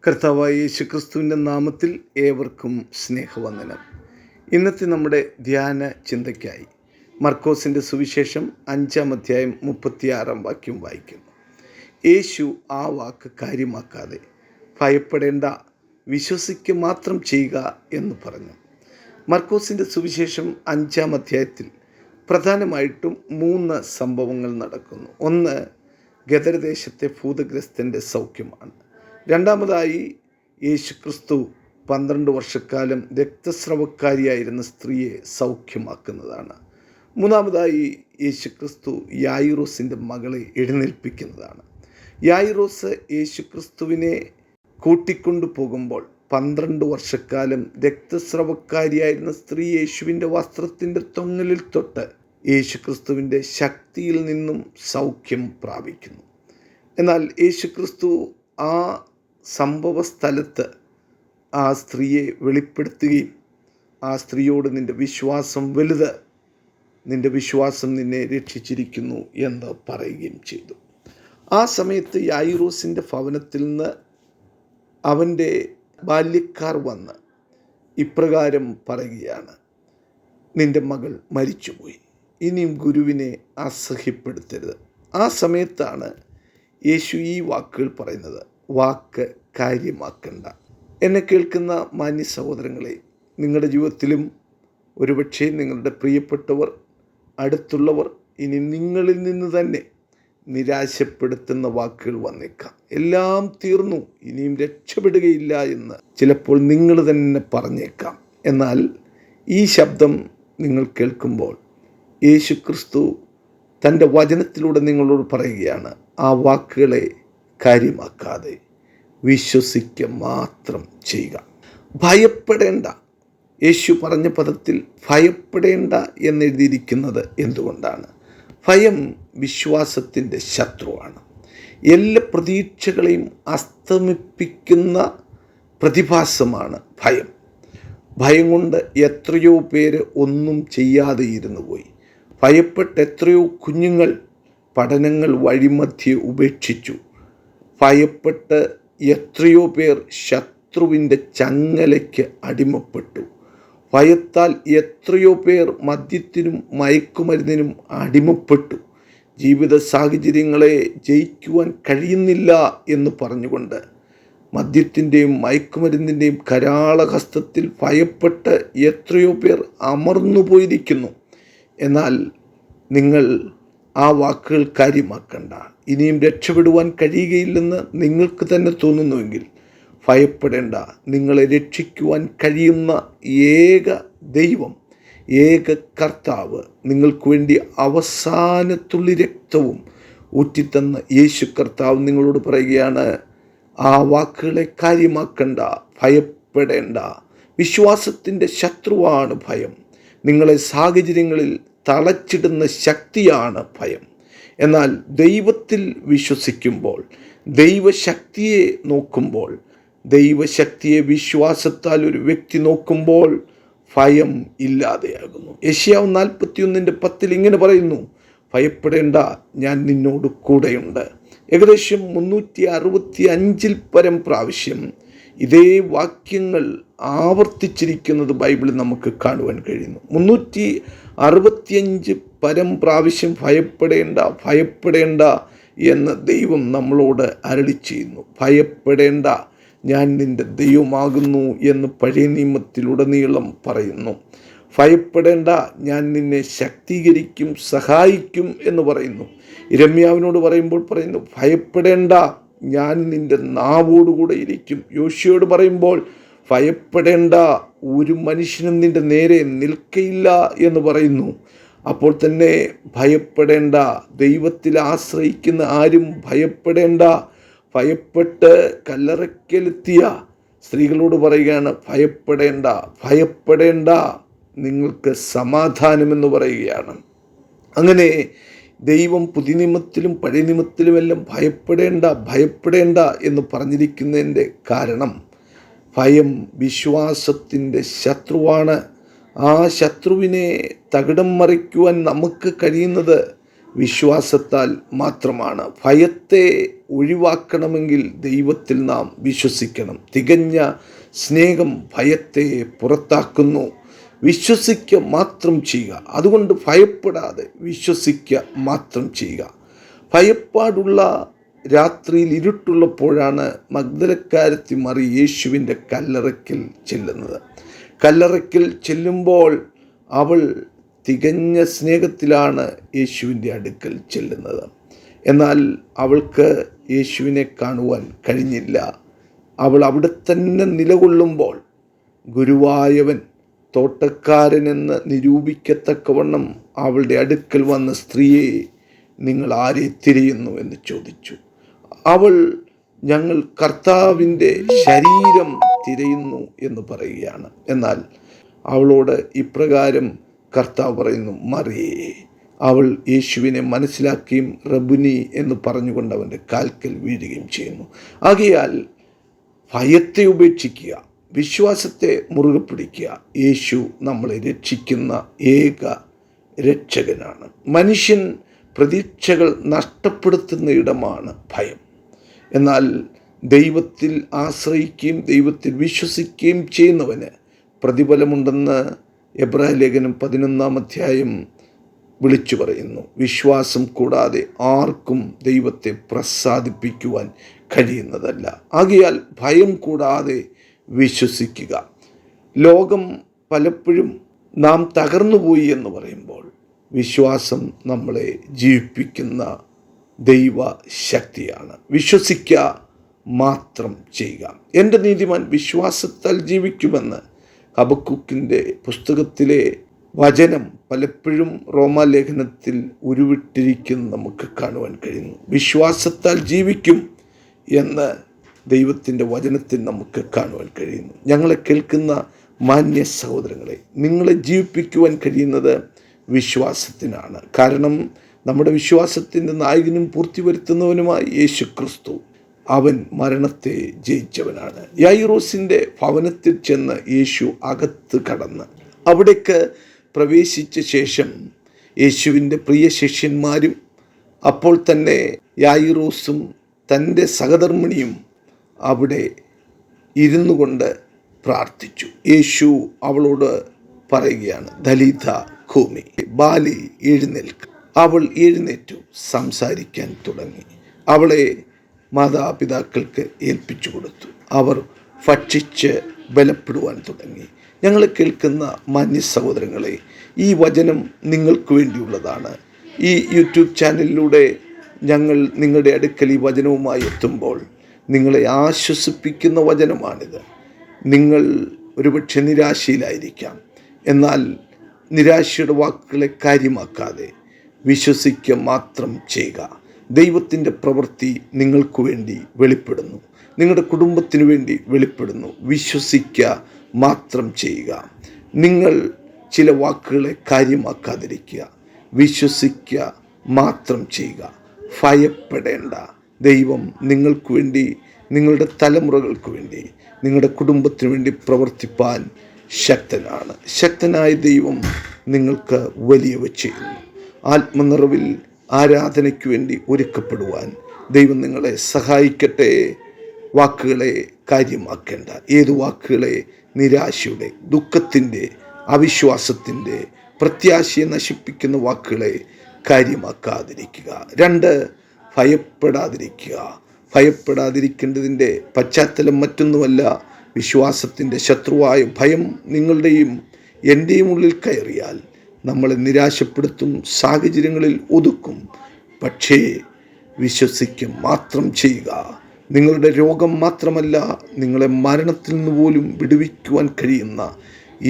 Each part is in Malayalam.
കർത്താവായ യേശുക്രിസ്തുവിൻ്റെ നാമത്തിൽ ഏവർക്കും സ്നേഹവന്ദനം. ഇന്നത്തെ നമ്മുടെ ധ്യാന ചിന്തയ്ക്കായി മർക്കോസിൻ്റെ സുവിശേഷം 5-ാം അധ്യായം 36-ാം വാക്യം വായിക്കുന്നു. യേശു ആ വാക്ക് കാര്യമാക്കാതെ ഭയപ്പെടേണ്ട, വിശ്വസിക്കുക മാത്രം ചെയ്യുക എന്ന് പറഞ്ഞു. മർക്കോസിൻ്റെ സുവിശേഷം 5-ാം അധ്യായത്തിൽ പ്രധാനമായിട്ടും 3 സംഭവങ്ങൾ നടക്കുന്നു. ഒന്ന്, ഗദരദേശത്തെ ഭൂതഗ്രസ്തൻ്റെ സൗഖ്യമാണ്. രണ്ടാമതായി, യേശുക്രിസ്തു 12 വർഷക്കാലം രക്തസ്രവക്കാരിയായിരുന്ന സ്ത്രീയെ സൗഖ്യമാക്കുന്നതാണ്. മൂന്നാമതായി, യേശുക്രിസ്തു യായിറോസിൻ്റെ മകളെ എഴുന്നേൽപ്പിക്കുന്നതാണ്. യായിറോസ് യേശുക്രിസ്തുവിനെ കൂട്ടിക്കൊണ്ടു പോകുമ്പോൾ 12 വർഷക്കാലം രക്തസ്രവക്കാരിയായിരുന്ന സ്ത്രീ യേശുവിൻ്റെ വസ്ത്രത്തിൻ്റെ തൊങ്ങലിൽ തൊട്ട് യേശുക്രിസ്തുവിൻ്റെ ശക്തിയിൽ നിന്നും സൗഖ്യം പ്രാപിക്കുന്നു. എന്നാൽ യേശുക്രിസ്തു ആ സംഭവ സ്ഥലത്ത് ആ സ്ത്രീയെ വെളിപ്പെടുത്തുകയും ആ സ്ത്രീയോട് നിൻ്റെ വിശ്വാസം വലുത്, നിൻ്റെ വിശ്വാസം നിന്നെ രക്ഷിച്ചിരിക്കുന്നു എന്ന് പറയുകയും ചെയ്തു. ആ സമയത്ത് യായിറോസിൻ്റെ ഭവനത്തിൽ നിന്ന് അവൻ്റെ ബാല്യക്കാർ വന്ന് ഇപ്രകാരം പറയുകയാണ്: നിൻ്റെ മകൾ മരിച്ചുപോയി, ഇനിയും ഗുരുവിനെ അസഹ്യപ്പെടുത്തരുത്. ആ സമയത്താണ് യേശു ഈ വാക്കുകൾ പറയുന്നത്: വാക്ക് കാര്യമാക്കണ്ട. എന്നെ കേൾക്കുന്ന മാന്യ സഹോദരങ്ങളെ, നിങ്ങളുടെ ജീവിതത്തിലും ഒരുപക്ഷെ നിങ്ങളുടെ പ്രിയപ്പെട്ടവർ, അടുത്തുള്ളവർ ഇനി നിങ്ങളിൽ നിന്ന് തന്നെ നിരാശപ്പെടുത്തുന്ന വാക്കുകൾ വന്നേക്കാം. എല്ലാം തീർന്നു, ഇനിയും രക്ഷപ്പെടുകയില്ല എന്ന് ചിലപ്പോൾ നിങ്ങൾ തന്നെ പറഞ്ഞേക്കാം. എന്നാൽ ഈ ശബ്ദം നിങ്ങൾ കേൾക്കുമ്പോൾ യേശുക്രിസ്തു തൻ്റെ വചനത്തിലൂടെ നിങ്ങളോട് പറയുകയാണ്: ആ വാക്കുകളെ കാര്യമാക്കാതെ വിശ്വസിക്കുക മാത്രം ചെയ്യുക. ഭയപ്പെടേണ്ട. യേശു പറഞ്ഞ പദത്തിൽ ഭയപ്പെടേണ്ട എന്നെഴുതിയിരിക്കുന്നത് എന്തുകൊണ്ടാണ്? ഭയം വിശ്വാസത്തിൻ്റെ ശത്രുവാണ്. എല്ലാ പ്രതീക്ഷകളെയും അസ്തമിപ്പിക്കുന്ന പ്രതിഭാസമാണ് ഭയം. ഭയം കൊണ്ട് എത്രയോ പേര് ഒന്നും ചെയ്യാതെ ഇരുന്നു പോയി. ഭയപ്പെട്ട് എത്രയോ കുഞ്ഞുങ്ങൾ പഠനങ്ങൾ വഴിമധ്യേ ഉപേക്ഷിച്ചു. ഭയപ്പെട്ട് എത്രയോ പേർ ശത്രുവിൻ്റെ ചങ്ങലയ്ക്ക് അടിമപ്പെട്ടു. ഭയത്താൽ എത്രയോ പേർ മദ്യത്തിനും മയക്കുമരുന്നിനും അടിമപ്പെട്ടു. ജീവിത സാഹചര്യങ്ങളെ ജയിക്കുവാൻ കഴിയുന്നില്ല എന്ന് പറഞ്ഞുകൊണ്ട് മദ്യത്തിൻ്റെയും മയക്കുമരുന്നിൻ്റെയും കരാളഹസ്തത്തിൽ ഭയപ്പെട്ട് എത്രയോ പേർ അമർന്നു പോയിരിക്കുന്നു. എന്നാൽ നിങ്ങൾ ആ വാക്കുകൾ കാര്യമാക്കണ്ട. ഇനിയും രക്ഷപ്പെടുവാൻ കഴിയുകയില്ലെന്ന് നിങ്ങൾക്ക് തന്നെ തോന്നുന്നുവെങ്കിൽ ഭയപ്പെടേണ്ട. നിങ്ങളെ രക്ഷിക്കുവാൻ കഴിയുന്ന ഏക ദൈവം, ഏക കർത്താവ്, നിങ്ങൾക്ക് വേണ്ടി അവസാനത്തുള്ളി രക്തവും ഊറ്റിത്തന്ന യേശു കർത്താവ് നിങ്ങളോട് പറയുകയാണ്: ആ വാക്കുകളെ കാര്യമാക്കണ്ട, ഭയപ്പെടേണ്ട. വിശ്വാസത്തിൻ്റെ ശത്രുവാണ് ഭയം. നിങ്ങളെ സാഹചര്യങ്ങളിൽ തളച്ചിടുന്ന ശക്തിയാണ് ഭയം. എന്നാൽ ദൈവത്തിൽ വിശ്വസിക്കുമ്പോൾ, ദൈവശക്തിയെ നോക്കുമ്പോൾ, ദൈവശക്തിയെ വിശ്വാസത്താൽ ഒരു വ്യക്തി നോക്കുമ്പോൾ ഭയം ഇല്ലാതെയാകുന്നു. യെശയ്യാവ് 41:10 ഇങ്ങനെ പറയുന്നു: ഭയപ്പെടേണ്ട, ഞാൻ നിന്നോട് കൂടെയുണ്ട്. ഏകദേശം 365 പരം പ്രാവശ്യം ഇതേ വാക്യങ്ങൾ ആവർത്തിച്ചിരിക്കുന്നത് ബൈബിളിൽ നമുക്ക് കാണുവാൻ കഴിയുന്നു. 365 പരം പ്രാവശ്യം ഭയപ്പെടേണ്ട, ഭയപ്പെടേണ്ട എന്ന് ദൈവം നമ്മളോട് അരുളി ചെയ്യുന്നു. ഭയപ്പെടേണ്ട, ഞാൻ നിൻ്റെ ദൈവമാകുന്നു എന്ന് പഴയ നിയമത്തിലുടനീളം പറയുന്നു. ഭയപ്പെടേണ്ട, ഞാൻ നിന്നെ ശക്തീകരിക്കും, സഹായിക്കും എന്ന് പറയുന്നു. യിരെമ്യാവിനോട് പറയുമ്പോൾ പറയുന്നു: ഭയപ്പെടേണ്ട, ഞാൻ നിൻ്റെ നാവോടുകൂടെ ഇരിക്കും. യോശുവയോട് പറയുമ്പോൾ ഭയപ്പെടേണ്ട, ഒരു മനുഷ്യനും നിൻ്റെ നേരെ നിൽക്കയില്ല എന്ന് പറയുന്നു. അപ്പോൾ തന്നെ ഭയപ്പെടേണ്ട, ദൈവത്തിൽ ആശ്രയിക്കുന്ന ആരും ഭയപ്പെടേണ്ട. ഭയപ്പെട്ട് കല്ലറയ്ക്കലെത്തിയ സ്ത്രീകളോട് പറയുകയാണ്: ഭയപ്പെടേണ്ട, ഭയപ്പെടേണ്ട, നിങ്ങൾക്ക് സമാധാനമെന്ന് പറയുകയാണ്. അങ്ങനെ ദൈവം പുതിയ നിയമത്തിലും പഴയ നിയമത്തിലുമെല്ലാം ഭയപ്പെടേണ്ട, ഭയപ്പെടേണ്ട എന്ന് പറഞ്ഞിരിക്കുന്നതിൻ്റെ കാരണം ഭയം വിശ്വാസത്തിൻ്റെ ശത്രുവാണ്. ആ ശത്രുവിനെ തകിടം മറിക്കുവാൻ നമുക്ക് കഴിയുന്നത് വിശ്വാസത്താൽ മാത്രമാണ്. ഭയത്തെ ഒഴിവാക്കണമെങ്കിൽ ദൈവത്തിൽ നാം വിശ്വസിക്കണം. തികഞ്ഞ സ്നേഹം ഭയത്തെ പുറത്താക്കുന്നു. വിശ്വസിക്കുക മാത്രം ചെയ്യുക. അതുകൊണ്ട് ഭയപ്പെടാതെ വിശ്വസിക്കുക മാത്രം ചെയ്യുക. ഭയപ്പാടുള്ള രാത്രിയിൽ ഇരുട്ടുള്ളപ്പോഴാണ് മഗ്ദലക്കാരത്തി മറി യേശുവിൻ്റെ കല്ലറയ്ക്കൽ ചെല്ലുന്നത്. കല്ലറയ്ക്കൽ ചെല്ലുമ്പോൾ അവൾ തികഞ്ഞ സ്നേഹത്തിലാണ് യേശുവിൻ്റെ അടുക്കൽ ചെല്ലുന്നത്. എന്നാൽ അവൾക്ക് യേശുവിനെ കാണുവാൻ കഴിഞ്ഞില്ല. അവൾ അവിടെ തന്നെ നിലകൊള്ളുമ്പോൾ ഗുരുവായവൻ തോട്ടക്കാരനെന്ന് നിരൂപിക്കത്തക്കവണ്ണം അവളുടെ അടുക്കൽ വന്ന സ്ത്രീയെ, നിങ്ങൾ ആരെ തിരയുന്നു എന്ന് ചോദിച്ചു. അവൾ, ഞങ്ങൾ കർത്താവിൻ്റെ ശരീരം തിരയുന്നു എന്ന് പറയുകയാണ്. എന്നാൽ അവളോട് ഇപ്രകാരം കർത്താവ് പറയുന്നു, മറിയേ. അവൾ യേശുവിനെ മനസ്സിലാക്കുകയും റബ്ബുനി എന്ന് പറഞ്ഞുകൊണ്ട് അവൻ്റെ കാൽക്കൽ വീഴുകയും ചെയ്യുന്നു. ആകയാൽ ഭയത്തെ ഉപേക്ഷിക്കുക, വിശ്വാസത്തെ മുറുകെ പിടിക്കുക. യേശു നമ്മളെ രക്ഷിക്കുന്ന ഏക രക്ഷകനാണ്. മനുഷ്യൻ പ്രതീക്ഷകൾ നഷ്ടപ്പെടുത്തുന്ന ഇടമാണ് ഭയം. എന്നാൽ ദൈവത്തിൽ ആശ്രയിക്കുകയും ദൈവത്തിൽ വിശ്വസിക്കുകയും ചെയ്യുന്നവന് പ്രതിഫലമുണ്ടെന്ന് എബ്രായ ലേഖനം 11 വിളിച്ചു പറയുന്നു. വിശ്വാസം കൂടാതെ ആർക്കും ദൈവത്തെ പ്രസാദിപ്പിക്കുവാൻ കഴിയുന്നതല്ല. ആകയാൽ ഭയം കൂടാതെ വിശ്വസിക്കുക. ലോകം പലപ്പോഴും നാം തകർന്നുപോയി എന്ന് പറയുമ്പോൾ വിശ്വാസം നമ്മളെ ജീവിപ്പിക്കുന്ന ദൈവ ശക്തിയാണ്. വിശ്വസിക്കുക മാത്രം ചെയ്യുക. എൻ്റെ നീതിമാൻ വിശ്വാസത്താൽ ജീവിക്കുമെന്ന് ഹബക്കൂക്കിൻ്റെ പുസ്തകത്തിലെ വചനം പലപ്പോഴും റോമാലേഖനത്തിൽ ഉരുവിട്ടിരിക്കുന്ന നമുക്ക് കാണുവാൻ കഴിയുന്നു. വിശ്വാസത്താൽ ജീവിക്കും എന്ന് ദൈവത്തിൻ്റെ വചനത്തിൽ നമുക്ക് കാണുവാൻ കഴിയുന്നു. ഞങ്ങളെ കേൾക്കുന്ന മാന്യ സഹോദരങ്ങളെ, നിങ്ങളെ ജീവിപ്പിക്കുവാൻ കഴിയുന്നത് വിശ്വാസത്തിനാണ്. കാരണം നമ്മുടെ വിശ്വാസത്തിൻ്റെ നായകനും പൂർത്തി വരുത്തുന്നവനുമായ യേശു ക്രിസ്തു, അവൻ മരണത്തെ ജയിച്ചവനാണ്. യായിറോസിൻ്റെ ഭവനത്തിൽ ചെന്ന് യേശു അകത്ത് കടന്ന് അവിടേക്ക് പ്രവേശിച്ച ശേഷം യേശുവിൻ്റെ പ്രിയ ശിഷ്യന്മാരും അപ്പോൾ തന്നെ യായിറോസും തൻ്റെ സഹധർമ്മിണിയും അവിടെ ഇരുന്നു കൊണ്ട് പ്രാർത്ഥിച്ചു. യേശു അവളോട് പറയുകയാണ്, ദലിത ഖൂമി, ബാലി എഴുന്നേൽക്ക്. അവൾ എഴുന്നേറ്റു സംസാരിക്കാൻ തുടങ്ങി. അവളെ മാതാപിതാക്കൾക്ക് ഏൽപ്പിച്ചു കൊടുത്തു. അവർ ഭക്ഷിച്ച് ബലപ്പെടുവാൻ തുടങ്ങി. ഞങ്ങൾ കേൾക്കുന്ന മാന്യ സഹോദരങ്ങളെ, ഈ വചനം നിങ്ങൾക്ക് വേണ്ടിയുള്ളതാണ്. ഈ യൂട്യൂബ് ചാനലിലൂടെ ഞങ്ങൾ നിങ്ങളുടെ അടുക്കൽ ഈ വചനവുമായി എത്തുമ്പോൾ നിങ്ങളെ ആശ്വസിപ്പിക്കുന്ന വചനമാണിത്. നിങ്ങൾ ഒരുപക്ഷെ നിരാശയിലായിരിക്കാം. എന്നാൽ നിരാശയുടെ വാക്കുകളെ കാര്യമാക്കാതെ വിശ്വസിക്കുക മാത്രം ചെയ്യുക. ദൈവത്തിൻ്റെ പ്രവൃത്തി നിങ്ങൾക്ക് വേണ്ടി വെളിപ്പെടുന്നു, നിങ്ങളുടെ കുടുംബത്തിന് വേണ്ടി വെളിപ്പെടുന്നു. വിശ്വസിക്കുക മാത്രം ചെയ്യുക. നിങ്ങൾ ചില വാക്കുകളെ കാര്യമാക്കാതിരിക്കുക. വിശ്വസിക്കുക മാത്രം ചെയ്യുക. ഭയപ്പെടേണ്ട. ദൈവം നിങ്ങൾക്ക് വേണ്ടി, നിങ്ങളുടെ തലമുറകൾക്ക് വേണ്ടി, നിങ്ങളുടെ കുടുംബത്തിന് വേണ്ടി പ്രവർത്തിപ്പാൻ ശക്തനാണ്. ശക്തനായ ദൈവം നിങ്ങൾക്ക് വലിയവ ചെയ്യുന്നു. ആത്മനിറവിൽ ആരാധനയ്ക്ക് വേണ്ടി ഒരുക്കപ്പെടുവാൻ ദൈവം നിങ്ങളെ സഹായിക്കട്ടെ. വാക്കുകളെ കാര്യമാക്കേണ്ട. ഏത് വാക്കുകളെ? നിരാശയുടെ, ദുഃഖത്തിൻ്റെ, അവിശ്വാസത്തിൻ്റെ, പ്രത്യാശയെ നശിപ്പിക്കുന്ന വാക്കുകളെ കാര്യമാക്കാതിരിക്കുക. 2, ഭയപ്പെടാതിരിക്കുക. ഭയപ്പെടാതിരിക്കേണ്ടതിൻ്റെ പശ്ചാത്തലം മറ്റൊന്നുമല്ല, വിശ്വാസത്തിൻ്റെ ശത്രുവായ ഭയം നിങ്ങളുടെയും എൻ്റെയും ഉള്ളിൽ കയറിയാൽ നമ്മളെ നിരാശപ്പെടുത്തും, സാഹചര്യങ്ങളിൽ ഒതുക്കും. പക്ഷേ വിശ്വസിക്കുക മാത്രം ചെയ്യുക. നിങ്ങളുടെ രോഗം മാത്രമല്ല, നിങ്ങളെ മരണത്തിൽ നിന്ന് പോലും വിടുവിക്കുവാൻ കഴിയുന്ന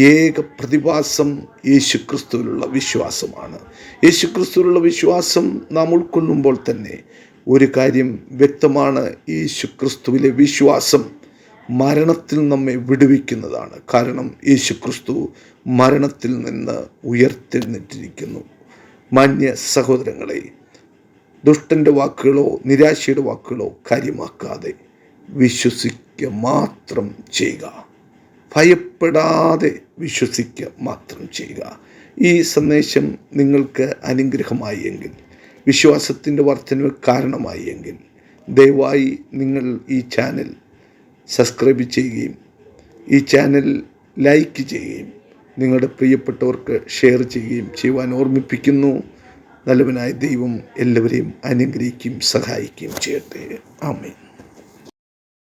ഏക പ്രതിഭാസം യേശുക്രിസ്തുവിലുള്ള വിശ്വാസമാണ്. യേശുക്രിസ്തുവിലുള്ള വിശ്വാസം നാം ഉൾക്കൊള്ളുമ്പോൾ തന്നെ ഒരു കാര്യം വ്യക്തമാണ്, യേശുക്രിസ്തുവിലെ വിശ്വാസം മരണത്തിൽ നമ്മെ വിടുവിക്കുന്നതാണ്. കാരണം യേശുക്രിസ്തു മരണത്തിൽ നിന്ന് ഉയർത്തെഴുന്നേറ്റിരിക്കുന്നു. മാന്യ സഹോദരങ്ങളെ, ദുഷ്ടൻ്റെ വാക്കുകളോ നിരാശയുടെ വാക്കുകളോ കാര്യമാക്കാതെ വിശ്വസിക്കുക മാത്രം ചെയ്യുക. ഭയപ്പെടാതെ വിശ്വസിക്കുക മാത്രം ചെയ്യുക. ഈ സന്ദേശം നിങ്ങൾക്ക് അനുഗ്രഹമായി എങ്കിൽ വിശ്വാസത്തിൻ്റെ വർധനവ് കാരണമായി എങ്കിൽ ദയവായി നിങ്ങൾ ഈ ചാനൽ സബ്സ്ക്രൈബ് ചെയ്യുകയും ഈ ചാനൽ ലൈക്ക് ചെയ്യുകയും നിങ്ങളുടെ പ്രിയപ്പെട്ടവർക്ക് ഷെയർ ചെയ്യുകയും ചെയ്യുവാൻ ഓർമ്മിപ്പിക്കുന്നു. നല്ലവനായ ദൈവം എല്ലാവരെയും അനുഗ്രഹിക്കുകയും സഹായിക്കുകയും ചെയ്യട്ടെ. ആമേൻ.